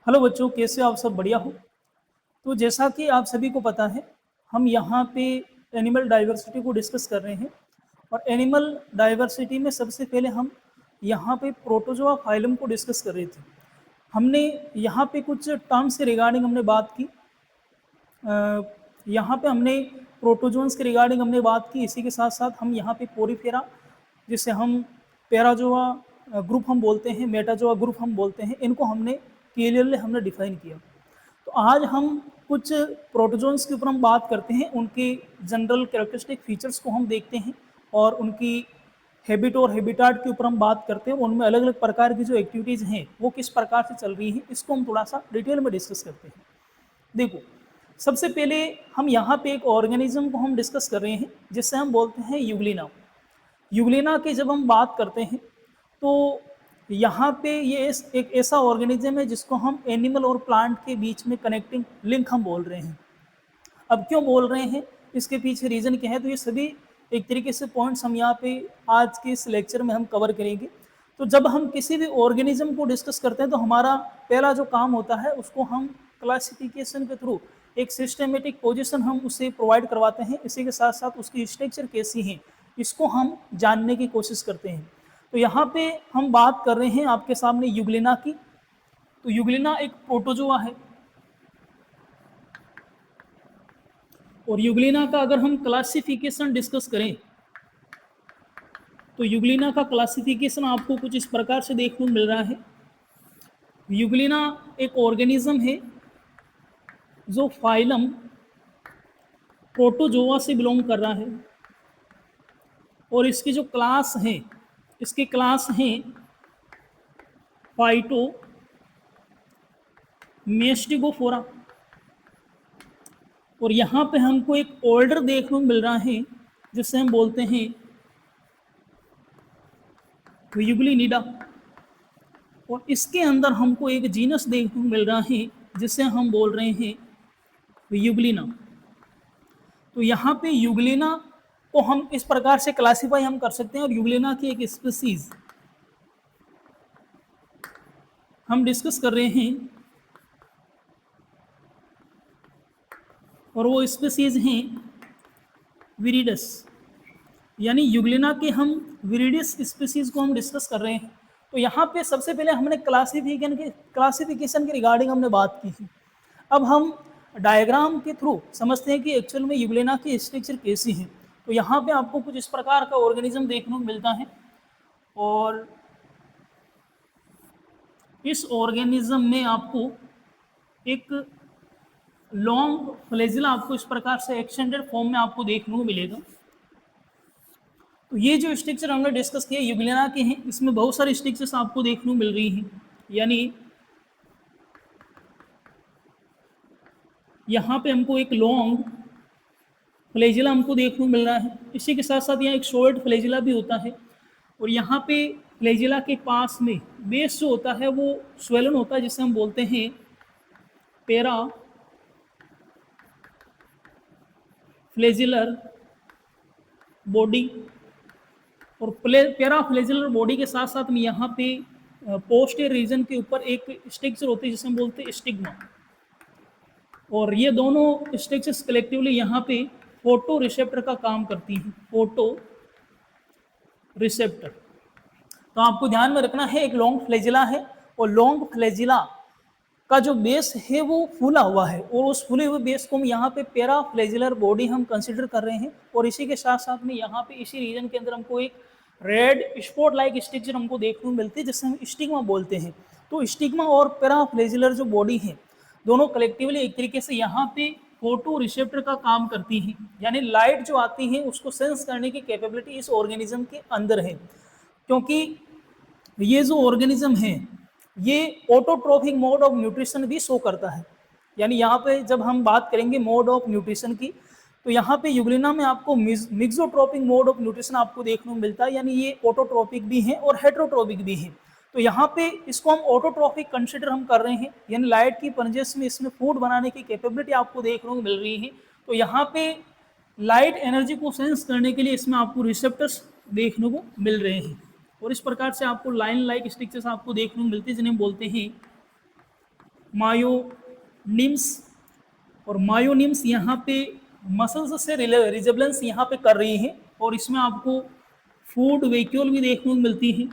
Hello बच्चों, कैसे हो आप? सब बढ़िया हो? तो जैसा कि आप सभी को पता है, हम यहाँ पे एनिमल डाइवर्सिटी को डिस्कस कर रहे हैं। और एनिमल डाइवर्सिटी में सबसे पहले हम यहाँ पे प्रोटोजोआ फाइलम को डिस्कस कर रहे थे। हमने यहाँ पे कुछ टर्म्स के रिगार्डिंग हमने बात की। यहाँ पे हमने प्रोटोजोन्स के रिगार्डिंग हमने बात की। इसी के साथ साथ हम यहाँ पे पोरीफेरा, जिसे हम पैराजोआ ग्रुप हम बोलते हैं, मेटाजोआ ग्रुप हम बोलते हैं, इनको हमने क्लियरली हमने डिफाइन किया। तो आज हम कुछ प्रोटोजोन्स के ऊपर हम बात करते हैं, उनके जनरल कैरेक्टरिस्टिक फीचर्स को हम देखते हैं और उनकी हैबिट और हैबिटाट के ऊपर हम बात करते हैं। उनमें अलग अलग प्रकार की जो एक्टिविटीज़ हैं वो किस प्रकार से चल रही हैं, इसको हम थोड़ा सा डिटेल में डिस्कस करते हैं। देखो, सबसे पहले हम यहाँ पे एक ऑर्गेनिज्म को हम डिस्कस कर रहे हैं जिससे हम बोलते हैं यूग्लिना। यूग्लिना की जब हम बात करते हैं तो यहाँ पे ये एक ऐसा ऑर्गेनिज्म है जिसको हम एनिमल और प्लांट के बीच में कनेक्टिंग लिंक हम बोल रहे हैं। अब क्यों बोल रहे हैं, इसके पीछे रीज़न क्या है, तो ये सभी एक तरीके से पॉइंट्स हम यहाँ पे आज के इस लेक्चर में हम कवर करेंगे। तो जब हम किसी भी ऑर्गेनिज्म को डिस्कस करते हैं तो हमारा पहला जो काम होता है उसको हम क्लासिफिकेशन के थ्रू एक सिस्टमेटिक पोजीशन हम उसे प्रोवाइड करवाते हैं। इसी के साथ साथ उसकी स्ट्रक्चर कैसी है इसको हम जानने की कोशिश करते हैं। तो यहाँ पे हम बात कर रहे हैं आपके सामने यूग्लिना की। तो यूग्लिना एक प्रोटोजोआ है और यूग्लिना का अगर हम क्लासिफिकेशन डिस्कस करें तो यूग्लिना का क्लासिफिकेशन आपको कुछ इस प्रकार से देखने को मिल रहा है। यूग्लिना एक ऑर्गेनिज्म है जो फाइलम प्रोटोजोआ से बिलोंग कर रहा है और इसकी जो क्लास हैं, इसके क्लास हैं फाइटो मेस्टिगोफोरा। और यहाँ पे हमको एक ऑर्डर देखने को मिल रहा है जिससे हम बोलते हैं यूग्लिनिडा। और इसके अंदर हमको एक जीनस देखने को मिल रहा है जिसे हम बोल रहे हैं यूग्लिना। तो यहाँ पे यूग्लिना को हम इस प्रकार से क्लासीफाई हम कर सकते हैं और यूग्लिना की एक स्पीसीज हम डिस्कस कर रहे हैं और वो स्पीसीज हैं विरिडस। यानी यूग्लिना के हम विरिडस स्पीसीज को हम डिस्कस कर रहे हैं। तो यहाँ पे सबसे पहले हमने क्लासिफिकेशन के रिगार्डिंग हमने बात की थी। अब हम डायग्राम के थ्रू समझते हैं कि एक्चुअल में यूग्लिना की स्ट्रक्चर कैसी है। तो यहाँ पे आपको कुछ इस प्रकार का ऑर्गेनिज्म देखने को मिलता है और इस ऑर्गेनिज्म में आपको एक लॉन्ग फ्लैजिला आपको इस प्रकार से एक्सटेंडेड फॉर्म में आपको देखने को मिलेगा। तो ये जो स्ट्रक्चर हमने डिस्कस किया यूग्लिना के हैं, इसमें बहुत सारे स्ट्रक्चर्स आपको देखने को मिल रही हैं। यानी यहाँ पे हमको एक लॉन्ग फ्लैजिला हमको देखने को मिल रहा है। इसी के साथ साथ यहाँ एक शॉर्ट फ्लैजिला भी होता है और यहाँ पे फ्लैजिला के पास में बेस जो होता है वो स्वेलन होता है जिसे हम बोलते हैं पेरा फ्लैजिलर बॉडी। और पेरा फ्लैजिलर बॉडी के साथ साथ में यहाँ पे पोस्टीरियर रीजन के ऊपर एक स्ट्रक्चर होती है जिसे हम बोलते हैं स्टिग्मा। और ये दोनों स्ट्रक्चर्स कलेक्टिवली यहाँ पे फोटो रिसेप्टर का काम करती हैं। Photo receptor. तो आपको ध्यान में रखना है, एक लॉन्ग फ्लैजिला है और लॉन्ग फ्लैजिला का जो बेस है वो फूला हुआ है और उस फूले हुए बेस को हम यहाँ पे पेरा फ्लैजिलर बॉडी हम कंसिडर कर रहे हैं। और इसी के साथ साथ में यहाँ पे इसी रीजन के अंदर हमको एक रेड स्पॉट लाइक स्ट्रक्चर हमको देखने को मिलती है जिसे हम स्टिग्मा बोलते हैं। तो स्टिग्मा और पेरा फ्लैजिलर जो बॉडी है दोनों कलेक्टिवली एक तरीके से यहाँ पे फोटो रिसेप्टर का काम करती है। यानी लाइट जो आती है उसको सेंस करने की कैपेबिलिटी इस ऑर्गेनिज्म के अंदर है। क्योंकि ये जो ऑर्गेनिज्म है ये ऑटोट्रोफिक मोड ऑफ न्यूट्रिशन भी शो करता है। यानी यहाँ पे जब हम बात करेंगे मोड ऑफ न्यूट्रिशन की तो यहाँ पे यूग्लिना में आपको मिक्सोट्रोपिक मोड ऑफ न्यूट्रिशन आपको देखने को मिलता है। यानी ये ऑटोट्रोपिक भी है और हेट्रोट्रोपिक भी है। तो यहाँ पे इसको हम ऑटोट्रोफिक कंसिडर हम कर रहे हैं। यानी लाइट की परजेस में इसमें फूड बनाने की कैपेबिलिटी आपको देखने को मिल रही है। तो यहाँ पे लाइट एनर्जी को सेंस करने के लिए इसमें आपको रिसेप्टर्स देखने को मिल रहे हैं और इस प्रकार से आपको लाइन लाइक स्ट्रक्चर्स आपको देखने को मिलती है जिन्हें बोलते हैं मायोनिम्स, और मायोनिम्स यहाँ पे मसल्स से रिजेबलेंस यहाँ पे कर रही है, और इसमें आपको फूड वेक्यूल भी देखने को मिलती है।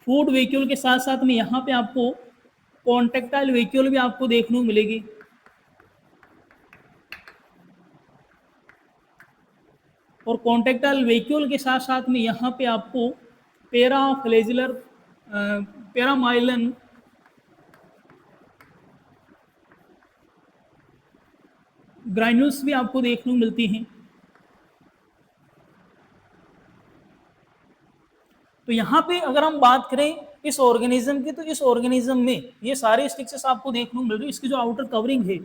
फूड वेक्यूल के साथ साथ में यहाँ पे आपको कॉन्टेक्टाइल वेक्यूल भी आपको देखने को मिलेगी। और कॉन्टेक्टाइल वेक्यूल के साथ साथ में यहाँ पे आपको पैराफ्लेजिलर पैरामाइलन ग्राइन्यूल्स भी आपको देखने को मिलती हैं। तो यहाँ पे अगर हम बात करें इस ऑर्गेनिज्म की, तो इस ऑर्गेनिज्म में ये सारे स्ट्रक्चर्स आपको देखने को मिल रही है। इसकी जो आउटर कवरिंग है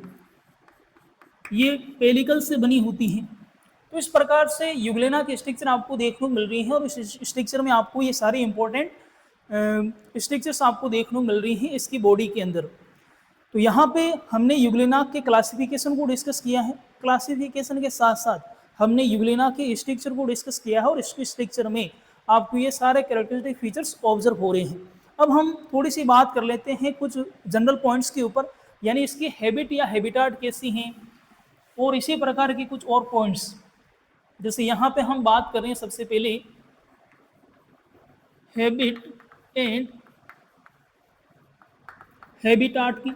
ये पेलिकल से बनी होती है। तो इस प्रकार से यूग्लेना के स्ट्रक्चर आपको देखने को मिल रही है, और इस स्ट्रक्चर में आपको ये सारे इंपॉर्टेंट स्ट्रक्चर्स आपको देखने को मिल रही हैं इसकी बॉडी के अंदर। तो यहाँ पे हमने यूग्लेना के क्लासिफिकेशन को डिस्कस किया है। क्लासिफिकेशन के साथ साथ हमने यूग्लेना के स्ट्रक्चर को डिस्कस किया है, और इसके स्ट्रक्चर में आपको ये सारे कैरेक्टरिस्टिक फीचर्स ऑब्जर्व हो रहे हैं। अब हम थोड़ी सी बात कर लेते हैं कुछ जनरल पॉइंट्स के ऊपर, यानी इसकी हैबिट या हैबिटाट कैसी हैं, और इसी प्रकार के कुछ और पॉइंट्स। जैसे यहाँ पे हम बात कर रहे हैं सबसे पहले हैबिट एंड हैबिटाट की।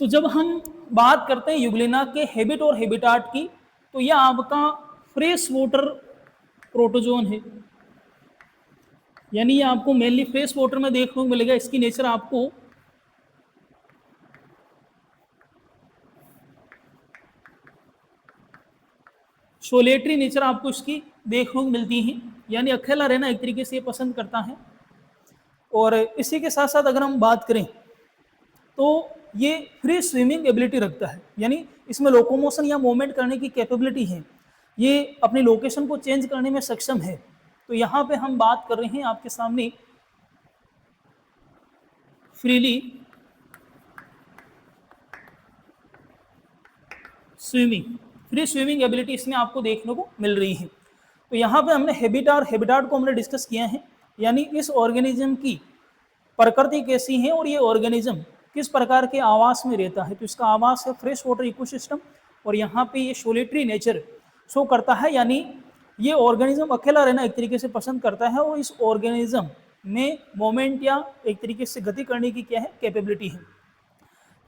तो जब हम बात करते हैं यूग्लेना के हैबिट और हैबिटाट की, तो यह आपका फ्रेश वाटर प्रोटोजोन है, यानी ये आपको मेनली फ्रेश वाटर में देखने को मिलेगा। इसकी नेचर आपको सोलेटरी नेचर आपको इसकी देखने को मिलती है, यानी अकेला रहना एक तरीके से ये पसंद करता है। और इसी के साथ साथ अगर हम बात करें तो ये फ्री स्विमिंग एबिलिटी रखता है, यानी इसमें लोकोमोशन या मूवमेंट करने की कैपेबिलिटी है, ये अपनी लोकेशन को चेंज करने में सक्षम है। तो यहाँ पे हम बात कर रहे हैं आपके सामने freely swimming, free swimming ability इसमें आपको देखने को मिल रही है। तो यहाँ पे हमने हैबिटाट और हैबिटाट को हमने डिस्कस किया है, यानी इस ऑर्गेनिज्म की प्रकृति कैसी है और ये ऑर्गेनिज्म किस प्रकार के आवास में रहता है। तो इसका आवास है फ्रेश वाटर इकोसिस्टम, और यहाँ पे ये सोलिटरी नेचर शो करता है, यानी ये ऑर्गेनिज्म अकेला रहना एक तरीके से पसंद करता है, और इस ऑर्गेनिज्म में मोमेंट या एक तरीके से गति करने की क्या है, कैपेबिलिटी है।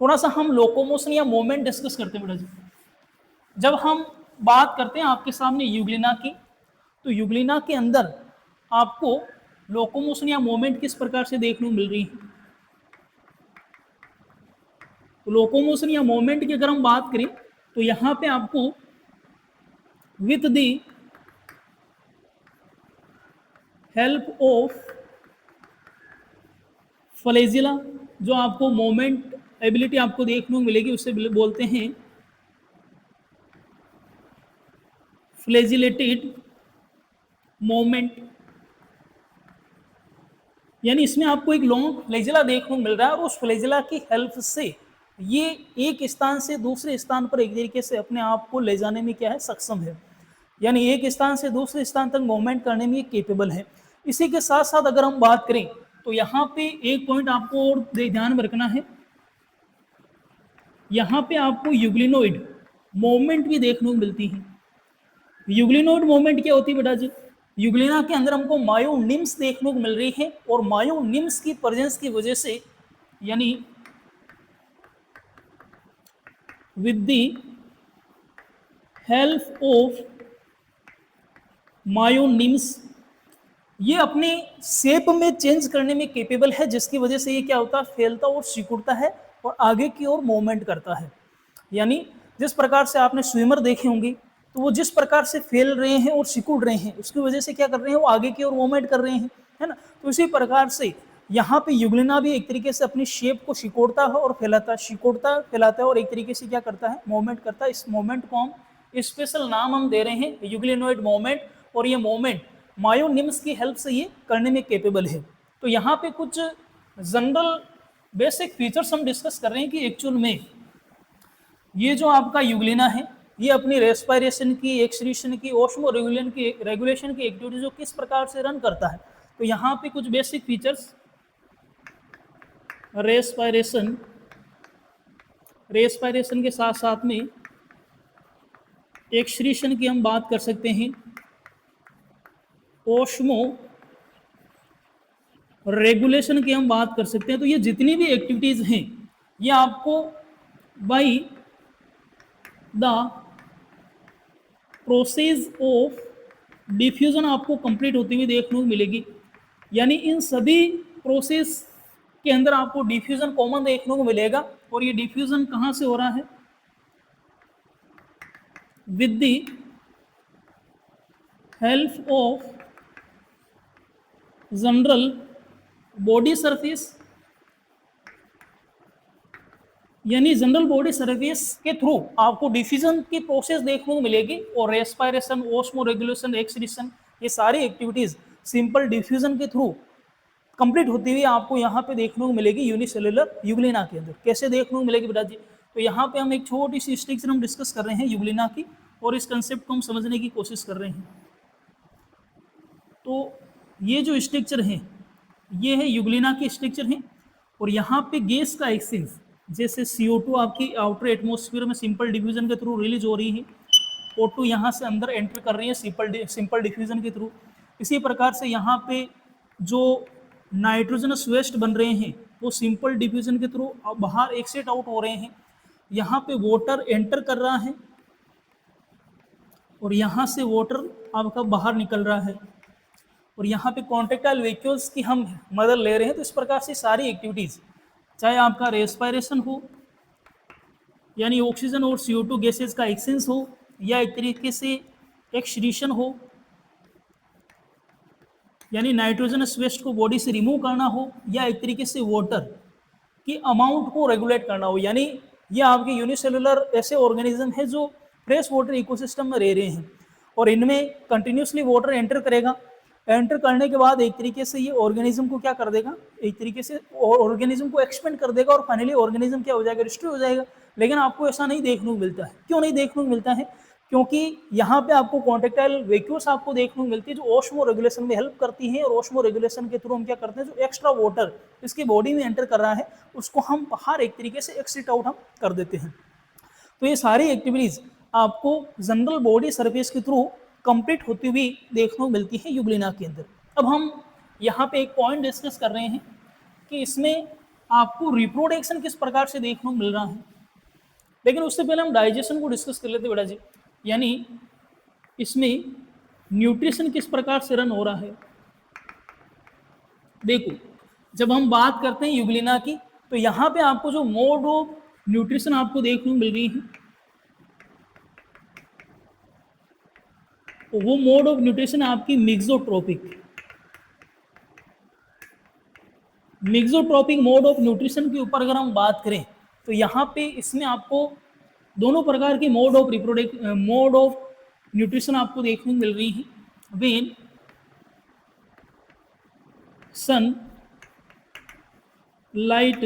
थोड़ा सा हम लोकोमोशन या मोमेंट डिस्कस करते हैं बेटा जी। जब हम बात करते हैं आपके सामने यूग्लिना की, तो यूग्लिना के अंदर आपको लोकोमोशन या मोमेंट किस प्रकार से देखने को मिल रही है। तो लोकोमोशन या मोमेंट की अगर हम बात करें तो यहाँ पे आपको with the help of flagella जो आपको मोमेंट एबिलिटी आपको देखने को मिलेगी, उसे बोलते हैं फ्लैजिलेटेड मोमेंट, यानी इसमें आपको एक लॉन्ग फ्लैजिला देखने को मिल रहा है, और उस फ्लैजिला की हेल्प से ये एक स्थान से दूसरे स्थान पर एक तरीके से अपने आप को ले जाने में क्या है, सक्षम है, यानी एक स्थान से दूसरे स्थान तक मूवमेंट करने में ये केपेबल है। इसी के साथ साथ अगर हम बात करें तो यहाँ पे एक पॉइंट आपको और ध्यान में रखना है, यहाँ पे आपको यूग्लिनोइड मूवमेंट भी देखने को मिलती है। यूग्लिनोइड मूवमेंट क्या होती है बेटा जी, यूग्लिना के अंदर हमको मायोनिम्स देखने को मिल रही है, और मायोनिम्स की प्रेजेंस की वजह से, यानी विद द हेल्प ऑफ मायोनिम्स, ये अपने शेप में चेंज करने में कैपेबल है, जिसकी वजह से ये क्या होता है, फैलता और सिकुड़ता है और आगे की ओर मूवमेंट करता है। यानी जिस प्रकार से आपने स्विमर देखे होंगे, तो वो जिस प्रकार से फैल रहे हैं और सिकुड़ रहे हैं, उसकी वजह से क्या कर रहे हैं, वो आगे की ओर मूवमेंट कर रहे हैं, है ना। तो इसी प्रकार से यहाँ पे यूग्लिना भी एक तरीके से अपनी शेप को सिकोड़ता है और फैलाता है, सिकोड़ता फैलाता है और एक तरीके से क्या करता है, मूवमेंट करता है। इस मूवमेंट को हम स्पेशल नाम हम दे रहे हैं यूग्लिनोइड मूवमेंट, और ये मूवमेंट मायोनिम्स की हेल्प से ये करने में कैपेबल है। तो यहाँ पे कुछ जनरल बेसिक फीचर्स हम डिस्कस कर रहे हैं कि एक्चुअल में ये जो आपका यूग्लिना है, ये अपनी रेस्पिरेशन की, एक्सक्रीशन की, ऑस्मो रेगुलेशन की एक्टिविटीज जो किस प्रकार से रन करता है। तो यहाँ पे कुछ बेसिक फीचर्स, रेस्पायरेशन, रेस्पायरेशन के साथ साथ में एक्सक्रीशन की हम बात कर सकते हैं, ओस्मो रेगुलेशन की हम बात कर सकते हैं। तो ये जितनी भी एक्टिविटीज़ हैं ये आपको by the process of diffusion आपको कंप्लीट होती हुई देखने को मिलेगी। यानी इन सभी प्रोसेस के अंदर आपको डिफ्यूज़न कॉमन देखने को मिलेगा। और ये डिफ्यूज़न कहाँ से हो रहा है? With the help of general body surface, यानी जनरल बॉडी सरफेस के थ्रू आपको डिफ्यूजन की प्रोसेस देखने को मिलेगी। और रेस्पायरेशन, ओस्मो रेगुलेशन, एक्सक्रीशन, ये सारी एक्टिविटीज सिंपल डिफ्यूजन के थ्रू कंप्लीट होती हुई आपको यहाँ पे देखने को मिलेगी यूनिसेलुलर यूग्लिना के अंदर। कैसे देखने को मिलेगी बेटा जी? तो यहाँ पे हम एक छोटी सी स्ट्रक्चर हम डिस्कस कर रहे हैं यूग्लिना की, और इस कंसेप्ट को हम समझने की कोशिश कर रहे हैं। तो ये जो स्ट्रक्चर है ये है यूग्लिना की स्ट्रक्चर है। और यहाँ पे गैस का एक्सचेंज, जैसे CO2 आपकी आउटर एटमॉस्फेयर में सिंपल डिफ्यूजन के थ्रू रिलीज हो रही है, O2 यहाँ से अंदर एंटर कर रही है सिंपल डिफ्यूजन के थ्रू। इसी प्रकार से यहाँ पे जो नाइट्रोजनस वेस्ट बन रहे हैं वो सिंपल डिफ्यूजन के थ्रू बाहर एक्सिट आउट हो रहे हैं। यहाँ पे वाटर एंटर कर रहा है और यहाँ से वाटर आपका बाहर निकल रहा है। और यहाँ पे कॉन्ट्रेक्टाइल वैक्यूल्स की हम मदद ले रहे हैं। तो इस प्रकार से सारी एक्टिविटीज़, चाहे आपका रेस्पायरेशन हो, यानी ऑक्सीजन और CO2 गैसेज का एक्सचेंज हो, या एक तरीके से एक्सक्रीशन हो, यानी नाइट्रोजनस वेस्ट को बॉडी से रिमूव करना हो, या एक तरीके से वाटर की अमाउंट को रेगुलेट करना हो। यानी ये आपके यूनिसेलुलर ऐसे ऑर्गेनिज्म है जो फ्रेश वाटर इकोसिस्टम में रह रहे हैं, और इनमें कंटिन्यूसली वाटर एंटर करेगा। एंटर करने के बाद एक तरीके से ये ऑर्गेनिज्म को क्या कर देगा, एक तरीके से ऑर्गेनिज्म को एक्सपेंड कर देगा, और फाइनली ऑर्गेनिज्म क्या हो जाएगा, डिस्ट्रॉय हो जाएगा। लेकिन आपको ऐसा नहीं देखने को मिलता है। क्यों नहीं देखने को मिलता है? क्योंकि यहाँ पे आपको कॉन्ट्रेक्टाइल वैक्यूल्स आपको देखने को मिलती है जो ओस्मो रेगुलेशन में हेल्प करती है। और ओस्मो रेगुलेशन के थ्रू हम क्या करते हैं, जो एक्स्ट्रा वाटर इसकी बॉडी में एंटर कर रहा है उसको हम बाहर एक तरीके से एक्सिट आउट हम कर देते हैं। तो ये सारी एक्टिविटीज आपको जनरल बॉडी सरफेस के थ्रू कंप्लीट होती हुई देखने को मिलती है यूग्लिना के अंदर। अब हम यहाँ पे एक पॉइंट डिस्कस कर रहे हैं कि इसमें आपको रिप्रोडक्शन किस प्रकार से देखने को मिल रहा है। लेकिन उससे पहले हम डाइजेशन को डिस्कस कर लेते बेटा जी। यानी इसमें न्यूट्रिशन किस प्रकार से रन हो रहा है। देखो, जब हम बात करते हैं यूग्लिना की, तो यहाँ पे आपको जो मोड ऑफ न्यूट्रिशन आपको देखने को मिल रही है, तो वो मोड ऑफ न्यूट्रिशन आपकी मिक्सोट्रोपिक मोड ऑफ न्यूट्रिशन के ऊपर अगर हम बात करें, तो यहाँ पे इसमें आपको दोनों प्रकार की मोड ऑफ न्यूट्रिशन आपको देखने को मिल रही है। वेन सन लाइट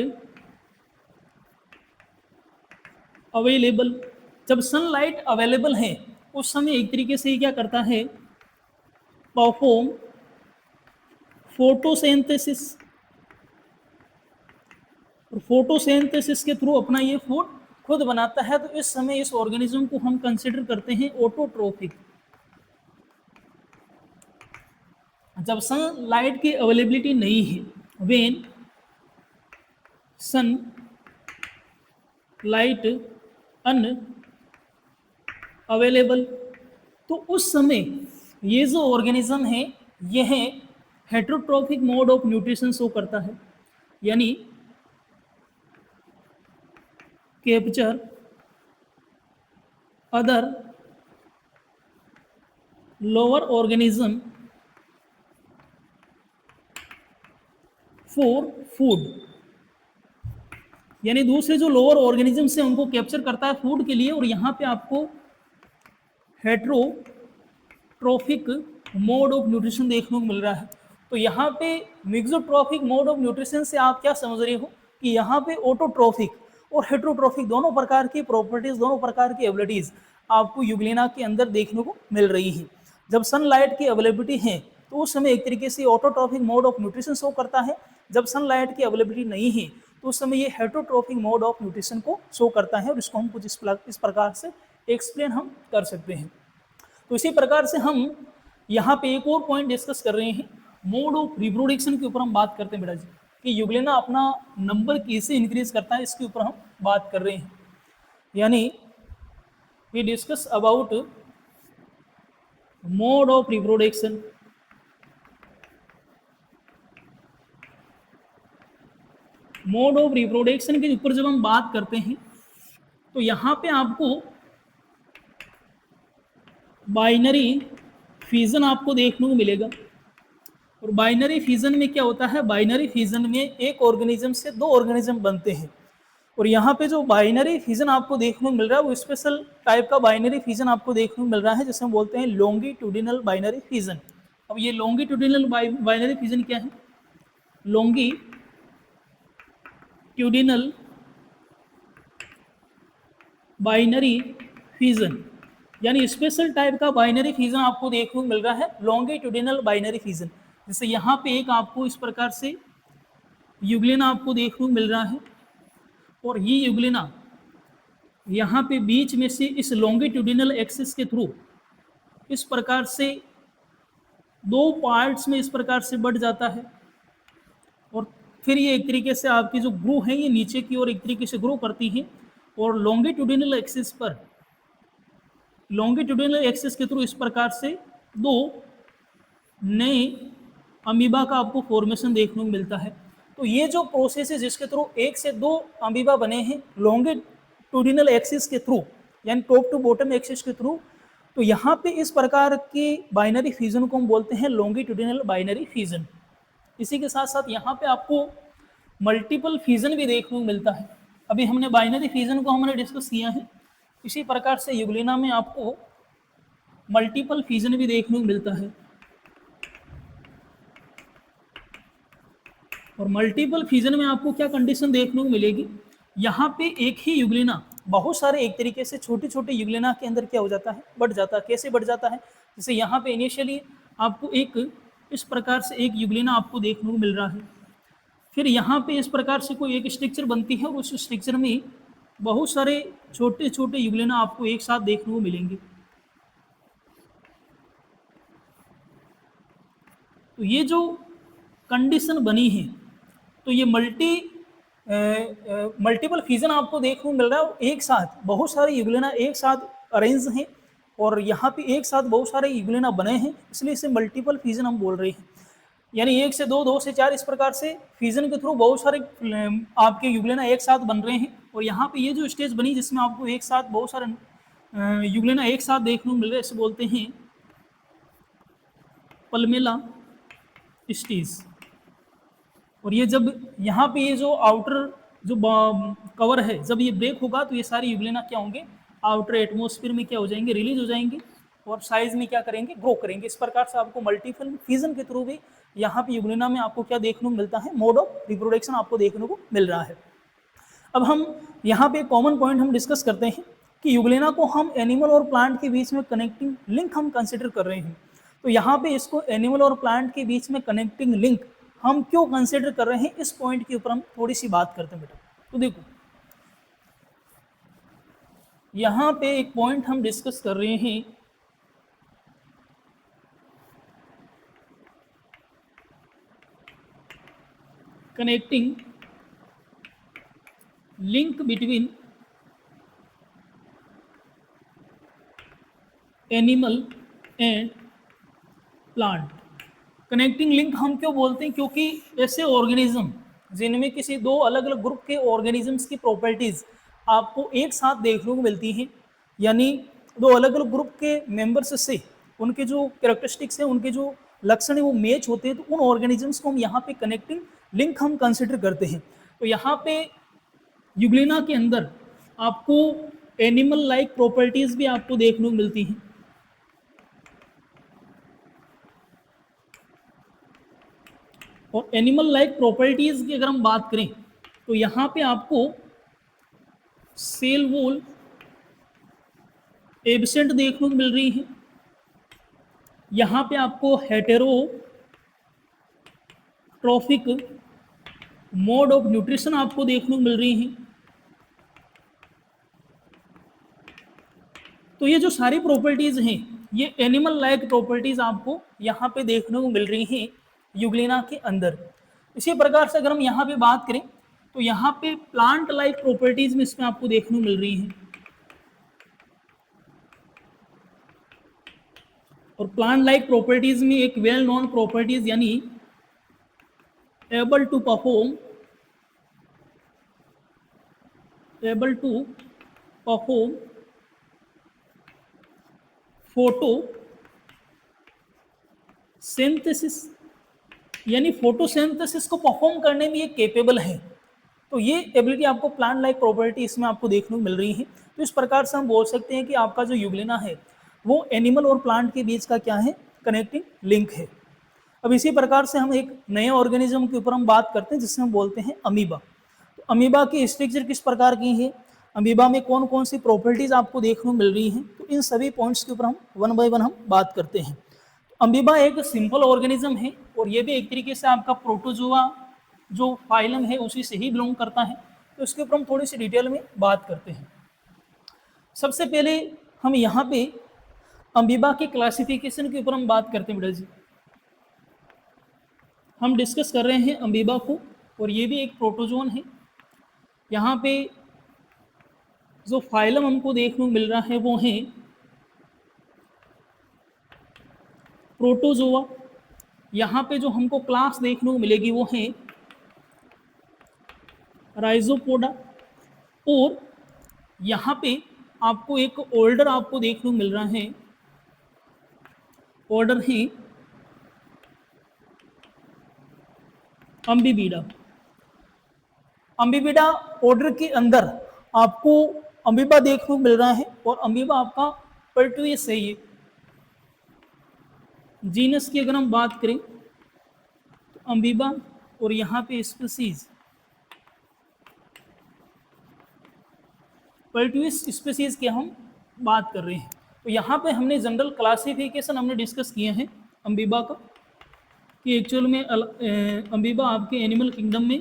अवेलेबल, जब सनलाइट अवेलेबल है उस समय एक तरीके से क्या करता है, परफॉर्म फोटोसिंथेसिस, और फोटोसिंथेसिस के थ्रू अपना ये फूड खुद बनाता है। तो इस समय इस ऑर्गेनिज्म को हम कंसिडर करते हैं ऑटोट्रोफिक। जब सनलाइट की अवेलेबिलिटी नहीं है, when sunlight unavailable, तो उस समय ये जो ऑर्गेनिज्म है यह heterotrophic mode of nutrition show करता है। यानी capture other lower organism for food, यानी दूसरे जो लोअर ऑर्गेनिज्म से उनको कैप्चर करता है फूड के लिए। और यहाँ पे आपको हेटेरोट्रोफिक मोड ऑफ न्यूट्रिशन देखने को मिल रहा है। तो यहाँ पे मिक्सोट्रोफिक मोड ऑफ न्यूट्रिशन से आप क्या समझ रहे हो कि यहाँ पे ऑटोट्रोफिक और हेटेरोट्रोफिक दोनों प्रकार की प्रॉपर्टीज, दोनों प्रकार की एबिलिटीज आपको यूग्लिना के अंदर देखने को मिल रही है। जब सनलाइट की अवेलेबिलिटी है तो उस समय एक तरीके से autotrophic mode of nutrition show करता है। जब सनलाइट की अवेलेबिलिटी नहीं है तो उस समय ये हेटरोट्रॉफिक मोड ऑफ न्यूट्रिशन को शो करता है, और इसको हम कुछ इस प्रकार से एक्सप्लेन हम कर सकते हैं। तो इसी प्रकार से हम यहाँ पे एक और पॉइंट डिस्कस कर रहे हैं, मोड ऑफ रिप्रोडक्शन के ऊपर हम बात करते हैं बेटा जी, कि युगलेना अपना नंबर कैसे इंक्रीज करता है, इसके ऊपर हम बात कर रहे हैं। यानी we discuss about mode of reproduction. Mode of reproduction के ऊपर जब हम बात करते हैं तो यहाँ पे आपको बाइनरी फिजन आपको देखने को मिलेगा। और बाइनरी फिजन में क्या होता है, बाइनरी फिजन में एक ऑर्गेनिज्म से दो ऑर्गेनिज्म बनते हैं। और यहाँ पे जो बाइनरी फिजन आपको देखने को मिल रहा है वो स्पेशल टाइप का बाइनरी फिजन आपको देखने को मिल रहा है, जिसे हम बोलते हैं लॉन्गिट्यूडिनल बाइनरी फिजन। अब ये लॉन्गिट्यूडिनल बाइनरी फिजन क्या है, लॉन्गिट्यूडिनल बाइनरी फिजन, यानी स्पेशल टाइप का बाइनरी फिजन आपको देखने को मिल रहा है, लॉन्गिट्यूडिनल बाइनरी फिजन। जैसे यहाँ पे एक आपको इस प्रकार से युग्लिना आपको देखने को मिल रहा है, और ये युग्लिना यहाँ पे बीच में से इस लॉन्गिट्यूडिनल एक्सिस के थ्रू इस प्रकार से दो पार्ट्स में इस प्रकार से बढ़ जाता है, और फिर ये एक तरीके से आपकी जो ग्रो है ये नीचे की ओर एक तरीके से ग्रो करती है, और लॉन्गिट्यूडिनल एक्सिस पर, लॉन्गिट्यूडिनल एक्सिस के थ्रू इस प्रकार से दो नए अमीबा का आपको फॉर्मेशन देखने को मिलता है। तो ये जो प्रोसेस है जिसके थ्रू एक से दो अमीबा बने हैं लॉन्गिट्यूडिनल एक्सिस के थ्रू, यानी टॉप टू बॉटम एक्सिस के थ्रू, तो यहाँ पे इस प्रकार के बाइनरी फ्यूजन को हम बोलते हैं लॉन्गिट्यूडिनल बाइनरी फ्यूजन। इसी के साथ साथ यहाँ पे आपको मल्टीपल फ्यूजन भी देखने को मिलता है। अभी हमने बाइनरी फ्यूजन को हमने डिस्कस किया है, इसी प्रकार से युग्लिना में आपको मल्टीपल फ्यूजन भी देखने को मिलता है। और मल्टीपल फ्यूजन में आपको क्या कंडीशन देखने को मिलेगी, यहाँ पे एक ही युग्लिना बहुत सारे एक तरीके से छोटे छोटे युग्लिना के अंदर क्या हो जाता है, बढ़ जाता है। कैसे बढ़ जाता है, जैसे यहाँ पे इनिशियली आपको एक इस प्रकार से एक युग्लिना आपको देखने को मिल रहा है, फिर यहाँ पे इस प्रकार से कोई एक स्ट्रक्चर बनती है, और उस स्ट्रक्चर में बहुत सारे छोटे छोटे युग्लिना आपको एक साथ देखने को मिलेंगे। तो ये जो कंडीशन बनी है, तो ये मल्टीपल फ्यूजन आपको देखने को मिल रहा है, एक साथ बहुत सारे युग्लिना एक साथ अरेंज हैं, और यहाँ पे एक साथ बहुत सारे युग्लिना बने हैं, इसलिए इसे मल्टीपल फ्यूजन हम बोल रहे हैं। यानी एक से दो, दो से चार, इस प्रकार से फ्यूजन के थ्रू बहुत सारे आपके युग्लिना एक साथ बन रहे हैं। और यहाँ पे ये जो स्टेज बनी जिसमें आपको एक साथ बहुत सारे युग्लिना एक साथ देखने को मिल रहे हैं, इसे बोलते हैं पल्मेला स्टेज। और ये जब यहाँ पे ये जो आउटर जो कवर है जब ये ब्रेक होगा तो ये सारी युग्लिना क्या होंगे, आउटर एटमॉस्फेयर में क्या हो जाएंगे, रिलीज हो जाएंगे, और साइज में क्या करेंगे, ग्रो करेंगे। इस प्रकार से आपको मल्टीपल फ्यूजन के थ्रू भी यहाँ पे युग्लिना में आपको क्या देखने को मिलता है, मोड ऑफ रिप्रोडक्शन आपको देखने को मिल रहा है। अब हम यहाँ पे कॉमन पॉइंट हम डिस्कस करते हैं कि युग्लिना को हम एनिमल और प्लांट के बीच में कनेक्टिंग लिंक हम कंसिडर कर रहे हैं। तो यहाँ पे इसको एनिमल और प्लांट के बीच में कनेक्टिंग लिंक हम क्यों कंसिडर कर रहे हैं, इस पॉइंट के ऊपर हम थोड़ी सी बात करते हैं बेटा। तो देखो यहाँ पे एक पॉइंट हम डिस्कस कर रहे हैं, connecting link between animal and plant. Connecting link हम क्यों बोलते हैं, क्योंकि ऐसे ऑर्गेनिज्म जिनमें किसी दो अलग अलग ग्रुप के ऑर्गेनिजम्स की प्रॉपर्टीज आपको एक साथ देखने को मिलती हैं, यानी दो अलग अलग ग्रुप के मेंबर्स से उनके जो कैरेक्टरिस्टिक्स हैं, उनके जो लक्षण है वो मैच होते हैं, तो उन ऑर्गेनिजम्स को हम यहाँ पे कनेक्टिंग लिंक हम कंसिडर करते हैं। तो यहाँ पे युग्लिना के अंदर आपको एनिमल लाइक प्रॉपर्टीज भी आपको देखने को मिलती हैं। और एनिमल लाइक प्रॉपर्टीज की अगर हम बात करें तो यहाँ पे आपको सेल वॉल एब्सेंट देखने को मिल रही है, यहाँ पे आपको हेटेरोट्रॉफिक मोड ऑफ न्यूट्रिशन आपको देखने को मिल रही हैं। तो ये जो सारी प्रॉपर्टीज हैं, ये एनिमल लाइक प्रॉपर्टीज आपको यहाँ पे देखने को मिल रही हैं यूग्लिना के अंदर। इसी प्रकार से अगर हम यहाँ पे बात करें तो यहाँ पे प्लांट लाइक प्रॉपर्टीज में इसमें आपको देखने को मिल रही हैं। और प्लांट लाइक प्रॉपर्टीज में एक वेल नोन प्रॉपर्टीज यानी able to perform फोटोसिंथेसिस, यानी फोटोसिंथेसिस को परफॉर्म करने में ये केपेबल है। तो ये एबिलिटी आपको प्लांट लाइक प्रॉपर्टी इसमें आपको देखने को मिल रही है। तो इस प्रकार से हम बोल सकते हैं कि आपका जो यूग्लिना है वो एनिमल और प्लांट के बीच का क्या है, कनेक्टिंग लिंक है। अब इसी प्रकार से हम एक नए ऑर्गेनिज्म के ऊपर हम बात करते हैं जिससे हम बोलते हैं अमीबा। तो अमीबा की स्ट्रक्चर किस प्रकार की है, अमीबा में कौन कौन सी प्रॉपर्टीज आपको देखने को मिल रही हैं, तो इन सभी पॉइंट्स के ऊपर हम वन बाय वन हम बात करते हैं। अमीबा एक सिंपल ऑर्गेनिज्म है और ये भी एक तरीके से आपका प्रोटोजोआ जो फाइलम है उसी से ही बिलोंग करता है। तो इसके ऊपर हम थोड़ी सी डिटेल में बात करते हैं। सबसे पहले हम यहाँ पे अमीबा के क्लासिफिकेशन के ऊपर हम बात करते हैं बेटा जी। हम डिस्कस कर रहे हैं अमीबा को और ये भी एक प्रोटोजोन है। यहाँ पे जो फाइलम हमको देखने को मिल रहा है वो है प्रोटोजोआ। यहाँ पे जो हमको क्लास देखने को मिलेगी वो है राइजोपोडा। और यहाँ पे आपको एक ऑर्डर आपको देखने को मिल रहा है, ऑर्डर है अम्बीबिडा। अम्बीबिडा ऑर्डर के अंदर आपको अमीबा देखने को मिल रहा है और अमीबा आपका पर्टुइस है। ये जीनस की अगर हम बात करें तो अमीबा और यहाँ पे स्पीसीज पर्टुइस स्पीसीज की हम बात कर रहे हैं। तो यहाँ पे हमने जनरल क्लासिफिकेशन हमने डिस्कस किए हैं अमीबा का कि एक्चुअल में अमीबा आपके एनिमल किंगडम में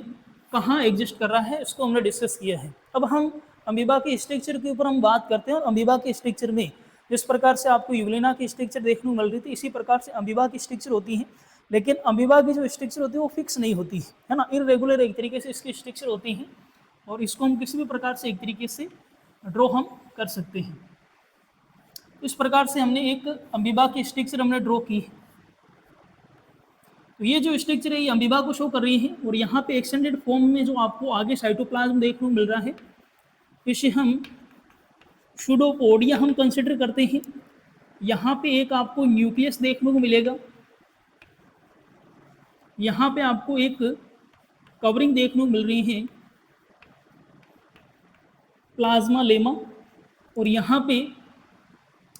कहाँ एग्जिस्ट कर रहा है, इसको हमने डिस्कस किया है। अब हम अमीबा के स्ट्रक्चर के ऊपर हम बात करते हैं और अमीबा के स्ट्रक्चर में जिस प्रकार से आपको यूग्लिना की स्ट्रक्चर देखने को मिल रही थी इसी प्रकार से अमीबा की स्ट्रक्चर होती है। लेकिन अमीबा की जो स्ट्रक्चर होती है वो फिक्स नहीं होती है ना, इरेगुलर एक तरीके से इसकी स्ट्रक्चर होती है और इसको हम किसी भी प्रकार से एक तरीके से ड्रॉ हम कर सकते हैं। इस प्रकार से हमने एक अमीबा की स्ट्रक्चर हमने ड्रॉ की है। तो ये जो स्ट्रक्चर है ये अमीबा को शो कर रही है और यहाँ पे एक्सटेंडेड फॉर्म में जो आपको आगे साइटोप्लाज्म देखने को मिल रहा है इसे हम सूडोपोडिया हम कंसिडर करते हैं। यहाँ पे एक आपको न्यूक्लियस देखने को मिलेगा, यहाँ पे आपको एक कवरिंग देखने को मिल रही है प्लाज्मा लेमा और यहाँ पे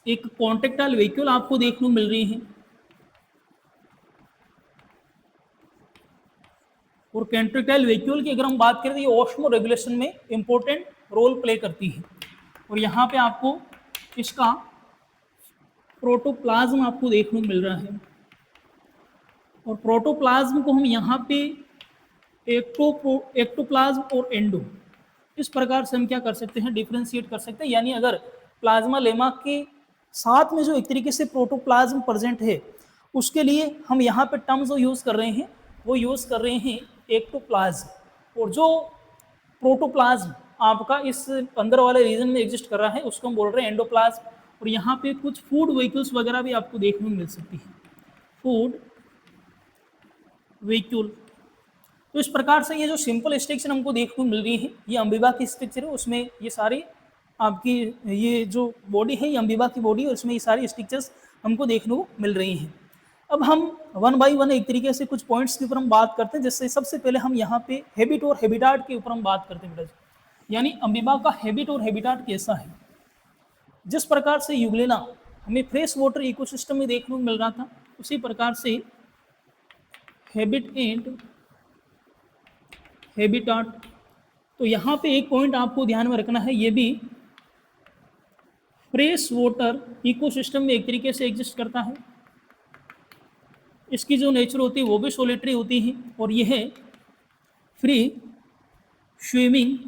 एक कॉन्ट्रेक्टाइल वेक्यूल आपको देखने को मिल रही है और कॉन्ट्रेक्टाइल वेक्यूल की अगर हम बात करें तो ये ऑस्मो रेगुलेशन में इंपॉर्टेंट रोल प्ले करती है। और यहाँ पे आपको इसका प्रोटोप्लाज्म आपको देखने को मिल रहा है और प्रोटोप्लाज्म को हम यहाँ पे एक्टोप्लाज्म और एंडो इस प्रकार से हम क्या कर सकते हैं, डिफ्रेंशिएट कर सकते हैं। यानी अगर प्लाज्मा लेमा के साथ में जो एक तरीके से प्रोटोप्लाज्म प्रेजेंट है उसके लिए हम यहाँ पे टर्म जो यूज़ कर रहे हैं वो यूज़ कर रहे हैं एक्टोप्लाज्म। और जो प्रोटोप्लाज्म आपका इस अंदर वाले रीजन में एग्जिस्ट कर रहा है उसको हम बोल रहे हैं एंडोप्लाज्म। और यहाँ पे कुछ फूड व्हीकल्स वगैरह भी आपको देखने को मिल सकती है, फूड व्हीकल। तो इस प्रकार से ये जो सिंपल स्ट्रक्चर हमको देखने को मिल रही है ये अमीबा की स्ट्रक्चर है। उसमें ये सारी आपकी ये जो बॉडी है ये अमीबा की बॉडी और इसमें ये सारी स्ट्रक्चर्स हमको देखने को मिल रही हैं। अब हम वन बाय वन एक तरीके से कुछ पॉइंट्स के ऊपर हम बात करते हैं, जिससे सबसे पहले हम यहाँ पे हैबिट और हैबिटाट के ऊपर हम बात करते हैं बेटा, यानी अमीबा का हैबिट और हैबिटाट कैसा है। जिस प्रकार से यूग्लिना हमें फ्रेश वाटर इकोसिस्टम में देखने को मिल रहा था उसी प्रकार से हैबिट एंड हैबिटाट। तो यहाँ पे एक पॉइंट आपको ध्यान में रखना है, ये भी फ्रेश वाटर इकोसिस्टम में एक तरीके से एग्जिस्ट करता है। इसकी जो नेचर होती है वो भी सोलिटरी होती है, और यह फ्री स्विमिंग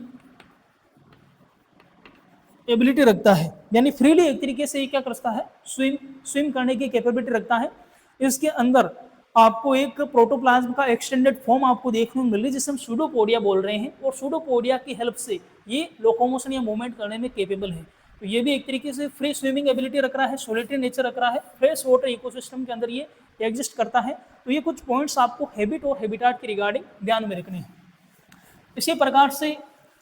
एबिलिटी रखता है, यानी फ्रीली एक तरीके से ये क्या करता है, स्विम करने की कैपेबिलिटी रखता है। इसके अंदर आपको एक प्रोटोप्लाज्म का एक्सटेंडेड फॉर्म आपको देखने को मिल रही है, जिसे हम सूडोपोडिया बोल रहे हैं, और सूडोपोडिया की हेल्प से ये लोकोमोशन या मूवमेंट करने में कैपेबल है। तो ये भी एक तरीके से फ्री स्विमिंग एबिलिटी रख रहा है, सोलिटरी नेचर रख रहा है, फ्रेश वाटर इकोसिस्टम के अंदर ये एग्जिस्ट करता है। तो ये कुछ पॉइंट्स आपको हैबिट और हैबिटाट के रिगार्डिंग ध्यान में रखने हैं। इसी प्रकार से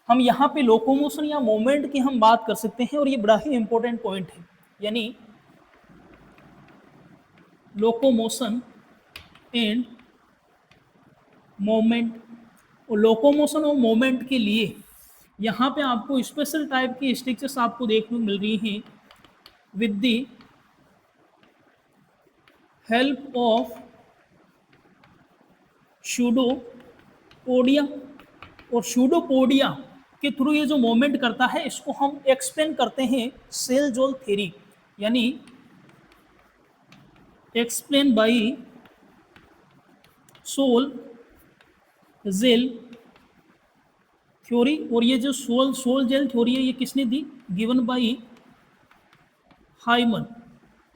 हम यहाँ पे लोकोमोशन या मूवमेंट की हम बात कर सकते हैं, और ये बड़ा ही इंपॉर्टेंट पॉइंट है, यानी लोकोमोशन एंड मूवमेंट। और लोकोमोशन और मूवमेंट के लिए यहाँ पे आपको स्पेशल टाइप की स्ट्रक्चर्स आपको देखने को मिल रही हैं, with the help of pseudopodia. और सूडोपोडिया के थ्रू ये जो मूवमेंट करता है, इसको हम एक्सप्लेन करते हैं सेल जोल थ्योरी, यानी explain by sol gel theory. और ये जो सोल जेल थ्योरी है, ये किसने दी, गिवन बाय हाइमन।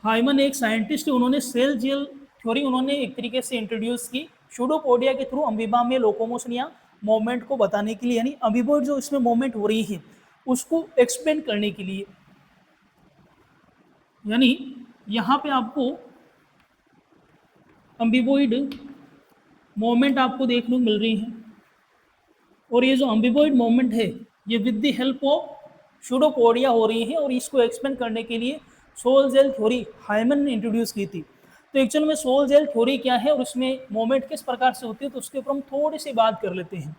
हाइमन एक साइंटिस्ट है, उन्होंने सेल जेल थ्योरी उन्होंने एक तरीके से इंट्रोड्यूस की सूडोपोडिया के थ्रू अमीबा में लोकोमोशन या मूवमेंट को बताने के लिए, यानी अमीबोइड जो इसमें मूवमेंट हो रही है उसको एक्सप्लेन करने के लिए। यानी यहाँ पे आपको अम्बिबोइड मूवमेंट आपको देखने को मिल रही है, और ये जो अम्बिबोइड मूवमेंट है ये with the help of pseudopodia हो रही है, और इसको एक्सप्लेन करने के लिए सोल जेल थ्योरी हाइमन ने इंट्रोड्यूस की थी। तो एक्चुअल में सोल जेल थ्योरी क्या है और उसमें मूवमेंट किस प्रकार से होती है, तो उसके ऊपर हम थोड़ी सी बात कर लेते हैं।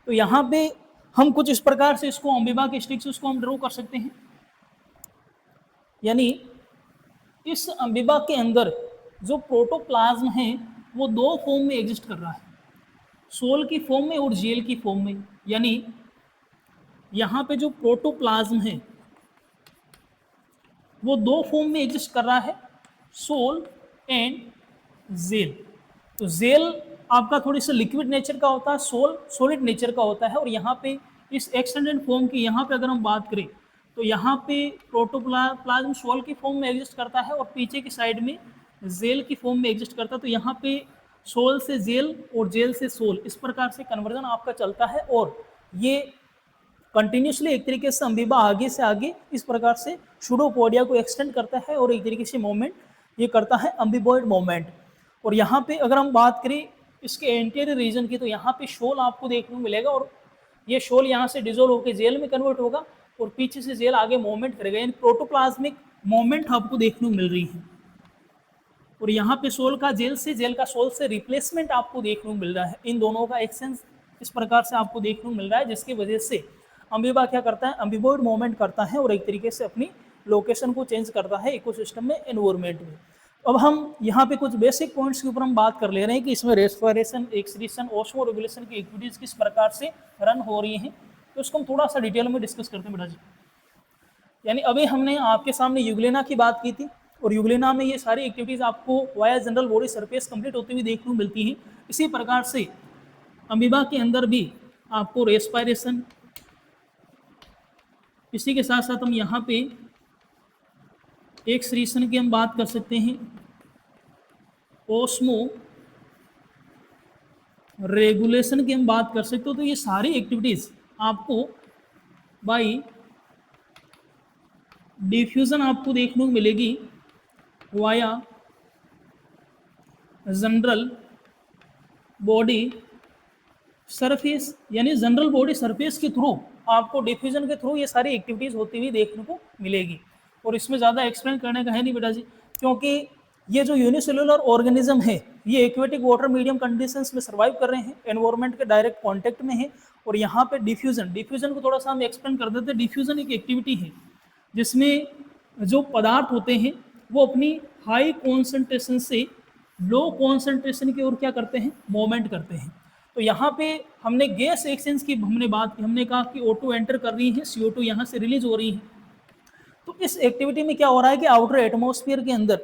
तो यहाँ पे हम कुछ इस प्रकार से इसको अमीबा के स्टिक्स को हम ड्रॉ कर सकते हैं, यानी इस अमीबा के अंदर जो प्रोटोप्लाज्म है वो दो फॉर्म में एग्जिस्ट कर रहा है, सोल की फॉर्म में और जेल की फॉर्म में। यानी यहाँ पे जो प्रोटोप्लाज्म है वो दो फॉर्म में एग्जिस्ट कर रहा है, सोल एंड जेल। तो जेल आपका थोड़ी सा लिक्विड नेचर का होता है, सोल सॉलिड नेचर का होता है। और यहाँ पे इस एक्सटेंडेड फॉर्म की यहाँ पे अगर हम बात करें तो यहाँ पे प्रोटोप्लाज्म सोल की फॉर्म में एग्जिस्ट करता है और पीछे की साइड में जेल की फॉर्म में एग्जिस्ट करता है। तो यहाँ पे सोल से जेल और जेल से सोल, इस प्रकार से कन्वर्जन आपका चलता है, और ये कंटिन्यूसली एक तरीके से अमीबा आगे से आगे इस प्रकार से सूडोपोडिया को एक्सटेंड करता है और एक तरीके से मूवमेंट ये करता है, अम्बिबॉइड मूवमेंट। और यहाँ पे अगर हम बात करें इसके एंटीरियर रीजन की, तो यहाँ पे शोल आपको देखने को मिलेगा, और ये शोल यहाँ से डिजोल्व होकर जेल में कन्वर्ट होगा और पीछे से जेल आगे मूवमेंट करेगा, यानी प्रोटोप्लाज्मिक मूवमेंट आपको देखने को मिल रही है। और यहाँ पे सोल का जेल से, जेल का सोल से रिप्लेसमेंट आपको देखने को मिल रहा है। इन दोनों का एक्सचेंज इस प्रकार से आपको देखने को मिल रहा है, जिसकी वजह से अमीबा क्या करता है, अम्बिबॉइड मूवमेंट करता है और एक तरीके से अपनी लोकेशन को चेंज करता है इकोसिस्टम में, एनवायरमेंट में। अब हम यहाँ पे कुछ बेसिक पॉइंट्स के ऊपर हम बात कर ले रहे हैं कि इसमें रेस्पिरेशन, एक्सक्रीशन, ऑस्मो रेगुलेशन की एक्टिविटीज किस प्रकार से रन हो रही हैं, तो इसको हम थोड़ा सा डिटेल में डिस्कस करते हैं बेटा जी। यानी अभी हमने आपके सामने यूग्लेना की बात की थी, और यूग्लेना में ये सारी एक्टिविटीज आपको via general body surface complete होती हुई देखने को मिलती हैं। इसी प्रकार से अमीबा के अंदर भी आपको रेस्पिरेशन, इसी के साथ साथ हम यहाँ पे एक्सक्रीशन की हम बात कर सकते हैं, ओस्मो रेगुलेशन की हम बात कर सकते हो। तो ये सारी एक्टिविटीज आपको बाय डिफ्यूजन आपको देखने को मिलेगी वाया जनरल बॉडी सरफेस, यानी जनरल बॉडी सरफेस के थ्रू आपको डिफ्यूजन के थ्रू ये सारी एक्टिविटीज होती हुई देखने को मिलेगी। और इसमें ज़्यादा एक्सप्लेन करने का है नहीं बेटा जी, क्योंकि ये जो यूनिसेलुलर ऑर्गेनिज्म है ये एक्वेटिक वाटर मीडियम कंडीशंस में सर्वाइव कर रहे हैं, एनवायरनमेंट के डायरेक्ट कांटेक्ट में है। और यहाँ पे डिफ्यूजन को थोड़ा सा हम एक्सप्लेन कर देते हैं। डिफ्यूजन एक एक्टिविटी है जिसमें जो पदार्थ होते हैं वो अपनी हाई कॉन्सेंट्रेशन से लो कॉन्सेंट्रेशन की ओर क्या करते हैं, मूवमेंट करते हैं। तो यहाँ पे हमने गैस एक्सचेंज की हमने बात की, हमने कहा कि O2 एंटर कर रही है, CO2 यहाँ से रिलीज हो रही है। तो इस एक्टिविटी में क्या हो रहा है कि आउटर एटमॉस्फेयर के अंदर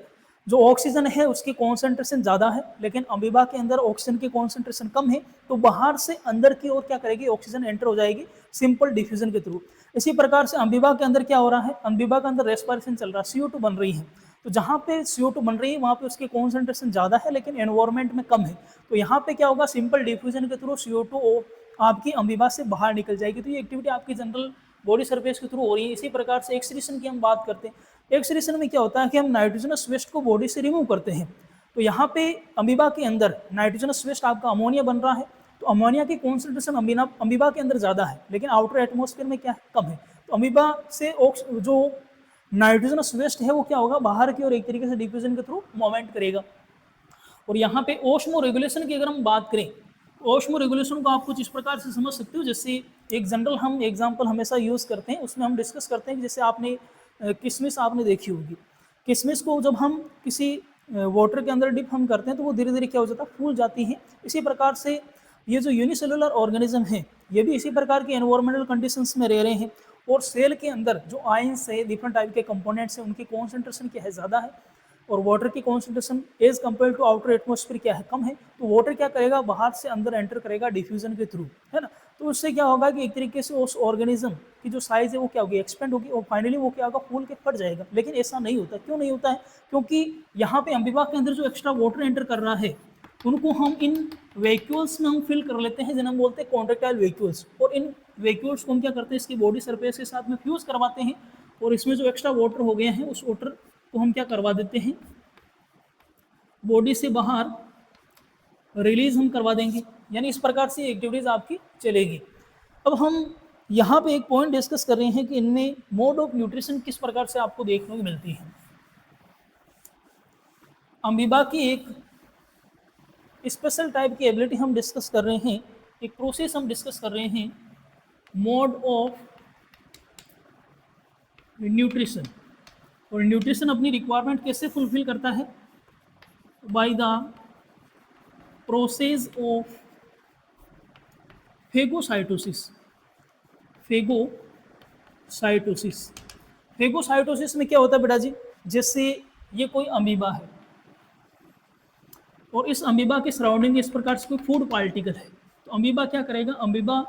जो ऑक्सीजन है उसकी कॉन्सेंट्रेशन ज़्यादा है, लेकिन अमीबा के अंदर ऑक्सीजन की कॉन्सेंट्रेशन कम है, तो बाहर से अंदर की ओर क्या करेगी, ऑक्सीजन एंटर हो जाएगी सिंपल डिफ्यूजन के थ्रू। इसी प्रकार से अमीबा के अंदर क्या हो रहा है, अमीबा के अंदर रेस्पिरेशन चल रहा है, CO2 बन रही है, तो जहाँ पे CO2 बन रही है वहाँ पे उसकी कॉन्सेंट्रेशन ज़्यादा है लेकिन एनवायरमेंट में कम है, तो यहाँ पे क्या होगा, सिंपल डिफ्यूजन के थ्रू CO2 आपकी अमीबा से बाहर निकल जाएगी। तो ये एक्टिविटी आपकी जनरल बॉडी सरफेस के थ्रू हो रही है। इसी प्रकार से एक्सक्रीशन की हम बात करते हैं। एक्सक्रीशन में क्या होता है कि हम नाइट्रोजनस वेस्ट को बॉडी से रिमूव करते हैं। तो यहाँ पे अमीबा के अंदर नाइट्रोजनस वेस्ट आपका अमोनिया बन रहा है, तो अमोनिया की कॉन्सेंट्रेशन अमीबा के अंदर ज़्यादा है लेकिन आउटर एटमॉस्फेयर में क्या है, कम है। तो अमीबा से जो नाइट्रोजनस वेस्ट है वो क्या होगा, बाहर की ओर एक तरीके से डिफ्यूजन के थ्रू मूवमेंट करेगा। और यहाँ पे ओस्मो रेगुलेशन की अगर हम बात करें, ओस्मो रेगुलेशन को आप कुछ इस प्रकार से समझ सकते हो, जैसे एक जनरल हम एग्जांपल हमेशा यूज़ करते हैं, उसमें हम डिस्कस करते हैं कि जैसे आपने किशमिश आपने देखी होगी, किशमिश को जब हम किसी वाटर के अंदर डिप हम करते हैं तो वो धीरे धीरे क्या हो जाता है, फूल जाती है। इसी प्रकार से ये जो यूनिसेलुलर ऑर्गेनिज्म है ये भी इसी प्रकार के एनवायरमेंटल कंडीशंस में रह रहे हैं, और सेल के अंदर जो आयंस है, डिफरेंट टाइप के कंपोनेंट्स हैं, उनकी कॉन्सेंट्रेशन क्या है, ज़्यादा है, और वाटर की concentration as compare to outer atmosphere क्या है, कम है। तो वाटर क्या करेगा, बाहर से अंदर एंटर करेगा डिफ्यूजन के थ्रू, है ना। तो उससे क्या होगा कि एक तरीके से उस ऑर्गेनिज्म की जो साइज है वो क्या होगी, एक्सपेंड होगी, और फाइनली वो क्या होगा, फूल के फट जाएगा। लेकिन ऐसा नहीं होता, क्यों नहीं होता है, क्योंकि यहाँ पे अमीबा के अंदर जो एक्स्ट्रा वाटर एंटर कर रहा है उनको हम इन वैक्यूल्स में हम फिल कर लेते हैं, जिन्हें हम बोलते हैं कॉन्ट्रेक्टाइल वैक्यूल्स, और इन वैक्यूल्स को हम क्या करते हैं, इसकी बॉडी सरफेस के साथ में फ्यूज करवाते हैं, और इसमें जो एक्स्ट्रा वाटर हो गए हैं उस वाटर को हम क्या करवा देते हैं, बॉडी से बाहर रिलीज हम करवा देंगे। यानी इस प्रकार से एक्टिविटीज आपकी चलेगी। अब हम यहाँ पे एक पॉइंट डिस्कस कर रहे हैं कि इनमें मोड ऑफ न्यूट्रिशन किस प्रकार से आपको देखने को मिलती है। अमीबा की एक स्पेशल टाइप की एबिलिटी हम डिस्कस कर रहे हैं, एक प्रोसेस हम डिस्कस कर रहे हैं, मोड ऑफ न्यूट्रिशन। और न्यूट्रिशन अपनी रिक्वायरमेंट कैसे फुलफिल करता है, by the process of phagocytosis. Phagocytosis, phagocytosis में क्या होता है बेटा जी, जैसे ये कोई अमीबा है और इस अमीबा के सराउंडिंग इस प्रकार से कोई फूड पार्टिकल है, तो अमीबा क्या करेगा, अमीबा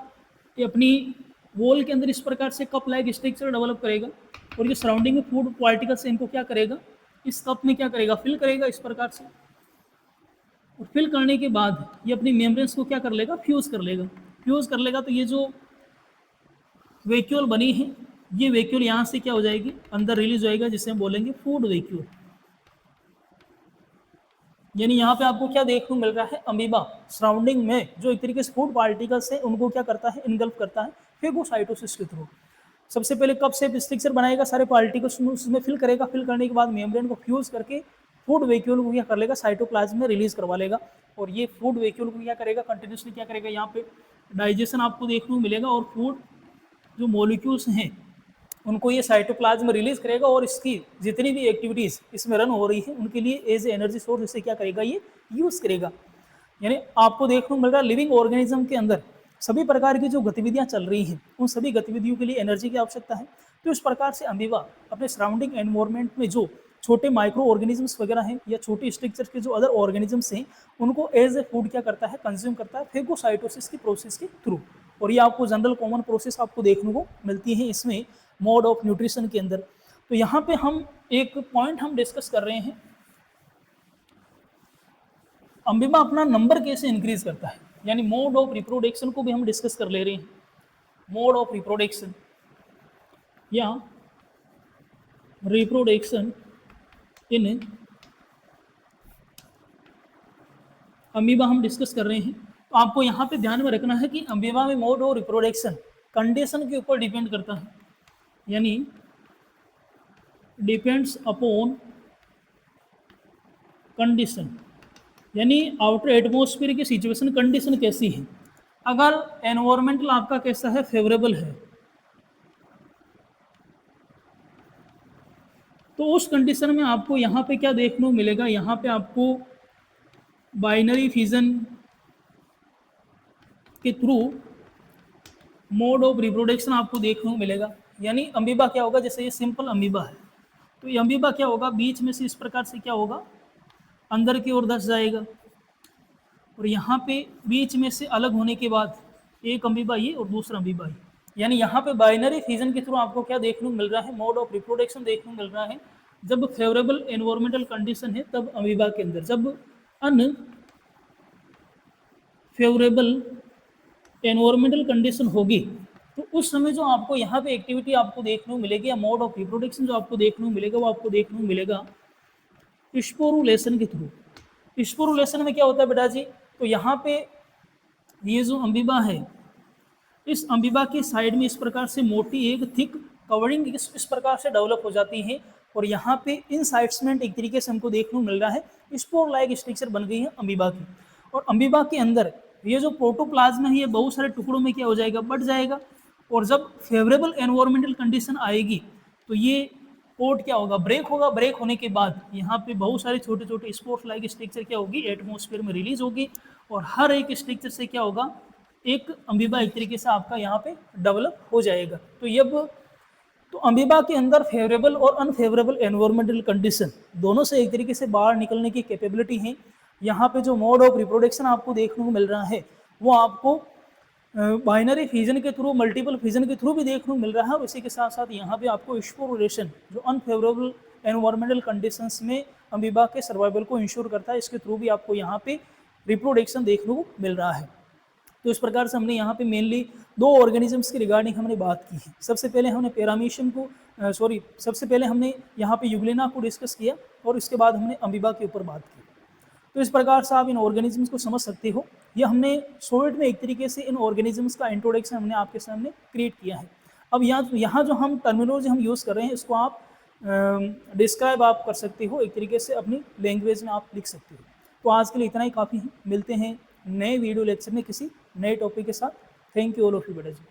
ये अपनी वॉल के अंदर इस प्रकार से कप लाइक स्ट्रक्चर डेवलप करेगा, और ये सराउंडिंग में फूड पार्टिकल से इनको क्या करेगा, इस कप में क्या करेगा, फिल करेगा इस प्रकार से, और फिल करने के बाद ये अपनी मेम्ब्रेन्स को क्या कर लेगा, फ्यूज कर लेगा। फ्यूज कर लेगा तो ये जो वैक्यूल बनी है, ये वैक्यूल यहाँ से क्या हो जाएगी, अंदर रिलीज होएगा, जिसे हम बोलेंगे फूड वैक्यूल। यानी यहाँ पे आपको क्या देखने को मिल रहा है, अमीबा सराउंडिंग में जो एक तरीके से फूड पार्टिकल्स है उनको क्या करता है, इनगल्फ करता है फेगोसाइटोसिस के थ्रू। सबसे पहले कप से स्ट्रक्चर बनाएगा, सारे पार्टिकल्स उसमें फिल करेगा, फिल करने के बाद मेम्ब्रेन को फ्यूज करके फूड वैक्यूल को क्या कर लेगा, साइटोप्लाज्म में रिलीज करवा लेगा, और ये फूड वैक्यूल को क्या करेगा, कंटिन्यूसली क्या करेगा, यहाँ पे डाइजेशन आपको देखने को मिलेगा, और फूड जो मॉलिक्यूल्स हैं उनको ये साइटोप्लाज्म में रिलीज करेगा, और इसकी जितनी भी एक्टिविटीज़ इसमें रन हो रही है उनके लिए एज ए एनर्जी सोर्स इसे क्या करेगा, ये यूज़ करेगा। यानी आपको देखने को मिल रहा है लिविंग ऑर्गेनिज्म के अंदर सभी प्रकार की जो गतिविधियां चल रही हैं उन सभी गतिविधियों के लिए एनर्जी की आवश्यकता है। तो इस प्रकार से अमीबा अपने सराउंडिंग एनवायरनमेंट में जो छोटे माइक्रो ऑर्गेनिजम्स वगैरह हैं या छोटे स्ट्रक्चर के जो अदर ऑर्गेनिजम्स हैं उनको एज ए फूड क्या करता है, कंज्यूम करता है फेगोसाइटोसिस की प्रोसेस के थ्रू। और ये आपको जनरल कॉमन प्रोसेस आपको देखने को मिलती है इसमें मोड ऑफ न्यूट्रिशन के अंदर। तो यहाँ पे हम एक पॉइंट हम डिस्कस कर रहे हैं, अमीबा अपना नंबर कैसे इंक्रीज करता है, यानी मोड ऑफ रिप्रोडक्शन को भी हम डिस्कस कर ले रहे हैं। मोड ऑफ रिप्रोडक्शन या रिप्रोडक्शन इन अमीबा हम डिस्कस कर रहे हैं। तो आपको यहाँ पे ध्यान में रखना है कि अमीबा में मोड ऑफ रिप्रोडक्शन कंडीशन के ऊपर डिपेंड करता है, यानी डिपेंड्स अपॉन कंडीशन, यानी आउटर एटमॉस्फेयर की सिचुएशन कंडीशन कैसी है। अगर एनवायरमेंटल आपका कैसा है, फेवरेबल है, तो उस कंडीशन में आपको यहाँ पे क्या देखने को मिलेगा, यहाँ पे आपको बाइनरी फिजन के थ्रू मोड ऑफ रिप्रोडक्शन आपको देखने को मिलेगा। यानी अमीबा क्या होगा, जैसे ये सिंपल अमीबा है, तो ये अमीबा क्या होगा, बीच में से इस प्रकार से क्या होगा, अंदर की ओर धंस जाएगा, और यहाँ पे बीच में से अलग होने के बाद एक अमीबा ये और दूसरा अमीबा ये, यानी यहाँ पे बाइनरी फिजन के थ्रू आपको क्या देखने को मिल रहा है, मोड ऑफ रिप्रोडक्शन देखने को मिल रहा है। जब फेवरेबल एनवायरमेंटल कंडीशन है तब अमीबा के अंदर, जब अन फेवरेबल एनवायरमेंटल कंडीशन होगी तो उस समय जो आपको यहाँ पे एक्टिविटी आपको देखने को मिलेगी या मोड ऑफ रिप्रोडक्शन जो आपको देखने को मिलेगा वो आपको देखने को मिलेगा स्पोरुलेशन के थ्रू। स्पोरुलेशन में क्या होता है बेटा जी, तो यहाँ पे ये जो अमीबा है, इस अमीबा के साइड में इस प्रकार से मोटी एक थिक कवरिंग इस प्रकार से डेवलप हो जाती है, और यहाँ पे इनसाइट्समेंट एक तरीके से हमको देखने को मिल रहा है, स्पोर लाइक स्ट्रक्चर बन गई है अमीबा की। और अमीबा के अंदर ये जो प्रोटोप्लाज्म है ये बहुत सारे टुकड़ों में क्या हो जाएगा, बट जाएगा, और जब फेवरेबल एनवायरमेंटल कंडीशन आएगी तो ये पोर्ट क्या होगा, ब्रेक होगा। ब्रेक होने के बाद यहाँ पे बहुत सारे छोटे छोटे स्पोर्स लाइक स्ट्रक्चर क्या होगी, एटमॉस्फेयर में रिलीज होगी, और हर एक स्ट्रक्चर से क्या होगा, एक अमीबा एक तरीके से आपका यहाँ पे डेवलप हो जाएगा। तो अमीबा के अंदर फेवरेबल और अनफेवरेबल एनवायरमेंटल कंडीशन दोनों से एक तरीके से बाहर निकलने की कैपेबिलिटी है। यहाँ पे जो मोड ऑफ रिप्रोडक्शन आपको देखने को मिल रहा है वो आपको बाइनरी फिजन के थ्रू, मल्टीपल फिजन के थ्रू भी देखने को मिल रहा है, और इसी के साथ साथ यहाँ पे आपको स्पोरुलेशन जो अनफेवरेबल एनवायरमेंटल कंडीशंस में अमीबा के सर्वाइवल को इंश्योर करता है, इसके थ्रू भी आपको यहाँ पे रिप्रोडक्शन देखने को मिल रहा है। तो इस प्रकार से हमने यहाँ पे मेनली दो ऑर्गेनिजम्स की रिगार्डिंग हमने बात की है। सबसे पहले हमने पैरामीशियम को सबसे पहले हमने यहाँ पे यूग्लिना को डिस्कस किया, और इसके बाद हमने अमीबा के ऊपर बात की। तो इस प्रकार से आप इन ऑर्गेनिजम्स को समझ सकते हो। यह हमने शॉर्ट में एक तरीके से इन ऑर्गेनिजम्स का इंट्रोडक्शन हमने आपके सामने क्रिएट किया है। अब यहाँ जो हम टर्मिनोलॉजी हम यूज़ कर रहे हैं इसको आप डिस्क्राइब आप कर सकते हो, एक तरीके से अपनी लैंग्वेज में आप लिख सकते हो। तो आज के लिए इतना ही काफ़ी है, मिलते हैं नए वीडियो लेक्चर में किसी नए टॉपिक के साथ। Thank you all of you बेटा जी।